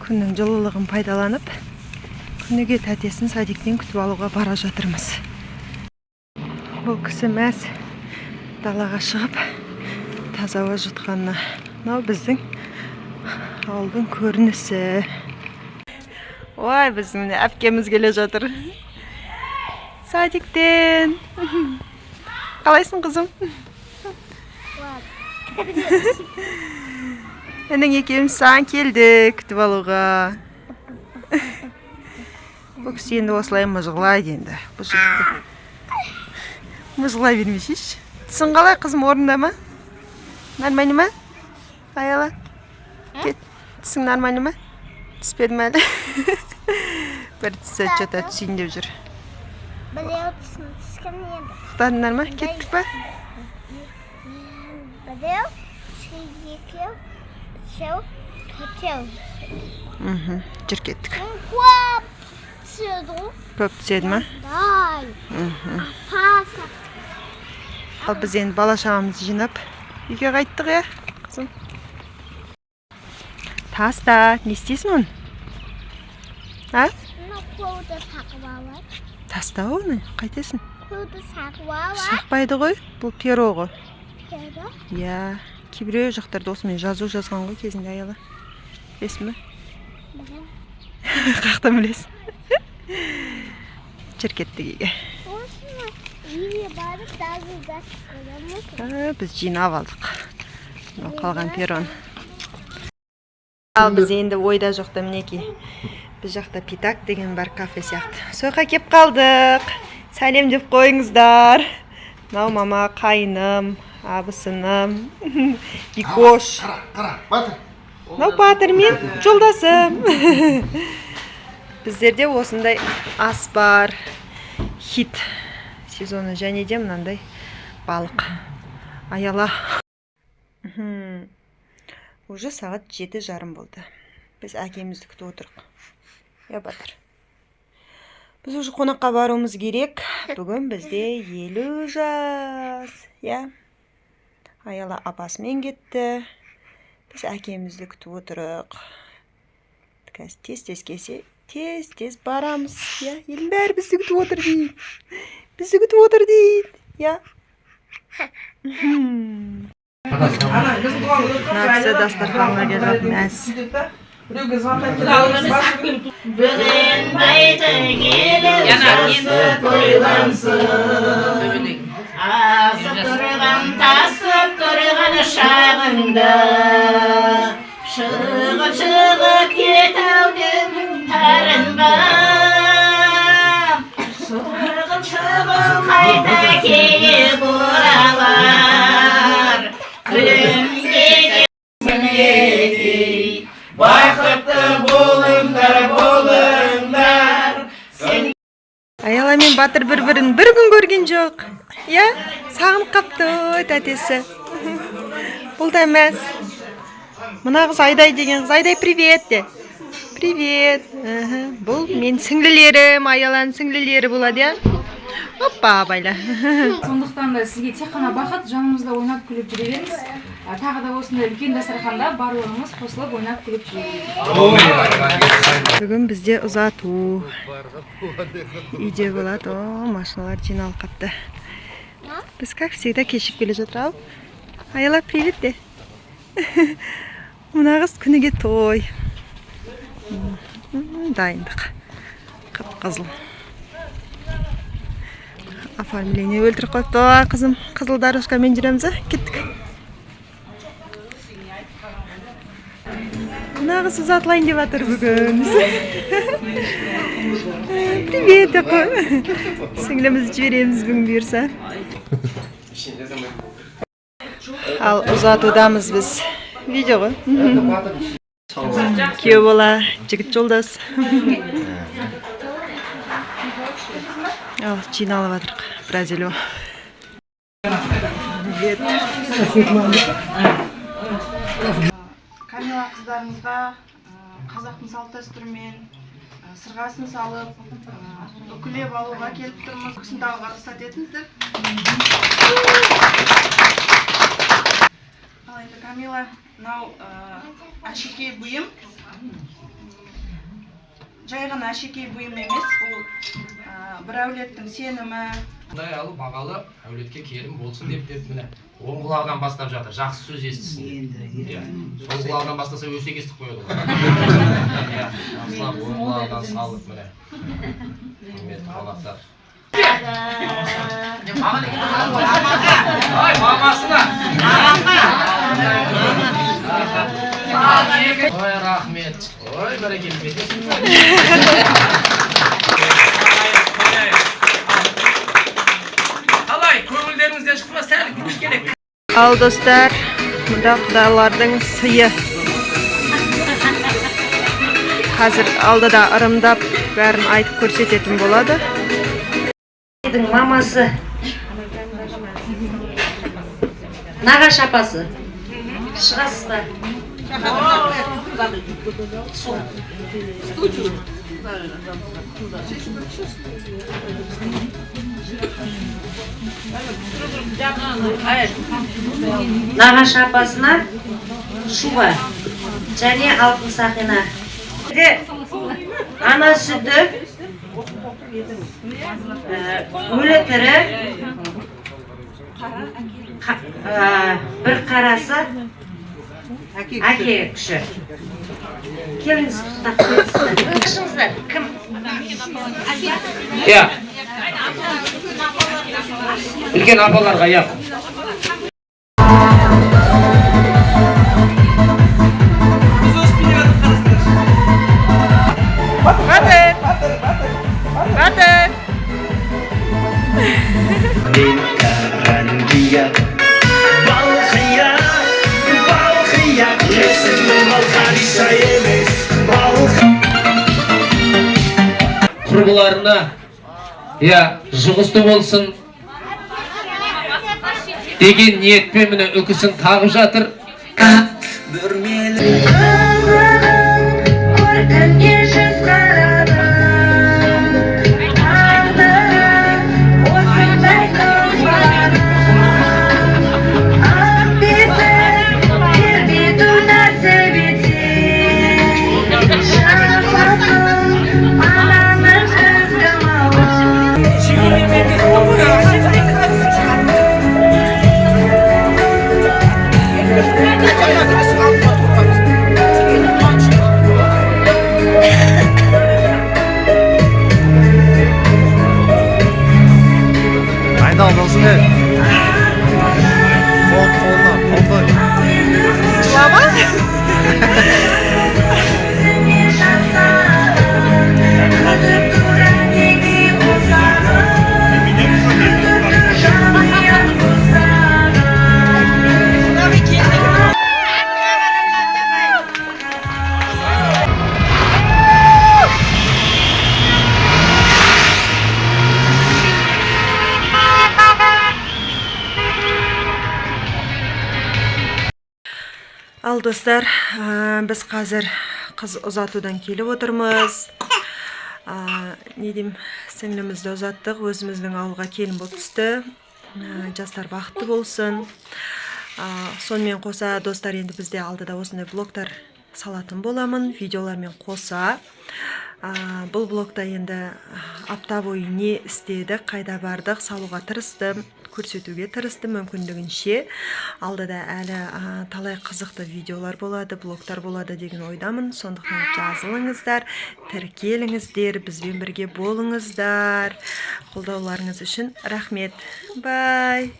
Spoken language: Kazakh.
Күннің жылылығын пайдаланып, күніге тәтесін садиктен күтіп алуға бара жатырмыз. Бұл кісі мәз далаға шығып, таза ауа жұтқанына. Мынау біздің ауылдың көрінісі. Ой, біздің әпкеміз келе жатыр. Садиктен. Қалайсың, қызым? Менің екеуміз саған келді күтіп алуға. Бұл кісі енді осылай мұжғылайды енді. Бұл жігітті. Мұжғылай бермешеш. Тісің қалай, қызым, орында ма? Нормально ма? Аяла. Кет. Тісің нормально ма? Түспеді ме әлі? Бір тісі что-то түсейін деп жүр. Біреу түскен еді. Құқтадыңдар ма? Кеттік па? Біреу, екеу, үшеу, төртеу. Жүр кеттік. Көп түседі. Көп түседі ма? Паса. Ал біз енді бала-шағамызды жинап үйге қайттық, я, қызым. Таста, не істейсің оны? А? Көуді сақып алады. Таста оны, қайтесің? Көуді сақып алады. Шақпайды ғой, бұл перо ғой. Перо? Я, кейбіреу жақтарда осымен жазу жазған ғой кезінде, Аяла. Білесің бе? Қақтан білесің? Жүр кеттік үйге. Үйге барып жазуға шығамыз. Біз жинап алдық. Қалған перон. Ал біз енді ойда жоқта мінеки. Біз жақта Питак деген бар, кафе сияқты. Соқа кеп қалдық. Сәлем деп қойыңыздар. Мынау мама, қайным, абысыным, Бикош. Қара, Батыр. Мынау Батыр мен жолдасым. Біздерде осындай ас бар. Хит сезоны және де мынандай балық. Аяла. Уже сағат 7:30 болды. Біз әкемізді күтіп отырық. Я, Батыр. Біз уже қонаққа баруымыз керек. Бүгін бізде 50 жас. Я. Аяла апасымен кетті. Біз әкемізді күтіп отырық. Тез-тез келсе, тез-тез барамыз. Я, елдің бәрі бізді күтіп отыр дейді. Бізді күтіп отыр дейді. Я. Нәпсі дастарханға келіп мәз. Бүгін байты келіп жасы тойлансын. Азып тұрған, тасып тұрған шағында, шығып кетеуден тарынба. Шығып қайта келіп оралар. Күлімге кемсінекей, бақытты болыңдар. Аяла мен Батыр бір-бірін бір күн көрген жоқ. Я, сағынып қапты тәтесі. Бұл да мәз. Мына қыз Айдай деген қыз. Айдай, привет де. Привет. Бұл мен сіңлілерім, Аяланың сіңлілері болады, я. Оппа, байла. Сондықтан да сізге тек қана бақыт, жанымызда ойнап күліп жүре беріңіз. Тағы да осындай үлкен дастарханда барлығымыз қосылып ойнап күліп жүре беріңіз. Бүгін бізде ұзату. Үйде болады, машиналар жиналып қапты. Біз как всегда кешіп келе жатыр. Аяла, привет де. Мына қыз күніге той. Дайындық. Қып-қызыл. Оформление өлтіріп қойыпты, қызым. Қызыл дорожкамен жүреміз, кеттік. Мына қыз ұзатылайын деп жатыр бүгін. Привет деп қой. Сіңлімізді жібереміз бүгін бұйырса. Ал ұзатудамыз біз. Видео ғой. Күйеу бола, жігіт жолдас. Ал, жиналып жатырық. Біраз елу. Камила қыздарымызға қазақтың салт дәстүрімен сырғасын салып, үкілеп алуға келіп тұрмыз. Күсін тағыға рұқсат етіңіздер. Ал енді Камила, мынау әшекей бұйым. жай ғана әшекей бұйым емес, бұл бір әулеттің сенімі. Бұндай алып бағалы әулетке керім болсын деп міне оң құлағынан бастап жатыр. Жақсы сөз естісін. Сол құлағынан бастаса өсек естіп қояды. Асылап оң құлағынан салып міне. Құрметті қонақтар. Ай, мамасына. Ой, рахмет. Ой, бәрекелді кетесің. Қалай, көңілдеріңізден шықпас сәл күтіш керек. Ал достар, мұнда құдалардың сыйы. Қазір алдыда ырымдап бәрін айтып көрсететін болады. Мамасы нағаш апасы шығасыз ба? Нағаш апасына шуба және алтын сақина. Ана сүті, өлі тірі, бір қарасы, әке күші. Келіңіз, қашыңыздар, кім? Үлкен апаларға, Батыр! құрбыларына жұғысты болсын деген ниетпен міне үкісін тағып жатыр. Ал достар, біз қазір қыз ұзатудан келіп отырмыз. Не деймін, сіңлімізді ұзаттық, өзіміздің ауылға келін болып түсті. Жастар бақытты болсын. Сонымен қоса достар, енді бізде алдыда осындай блогтар салатын боламын, видеолармен қоса. Бұл блогта енді апта бойы не істедік, қайда бардық, салуға тырыстым, көрсетуге тырыстым мүмкіндігінше. Алдыда әлі талай қызықты видеолар болады, блогтар болады деген ойдамын. Сондықтан жазылыңыздар, тіркеліңіздер, бізбен бірге болыңыздар. Қолдауларыңыз үшін рахмет. Бай!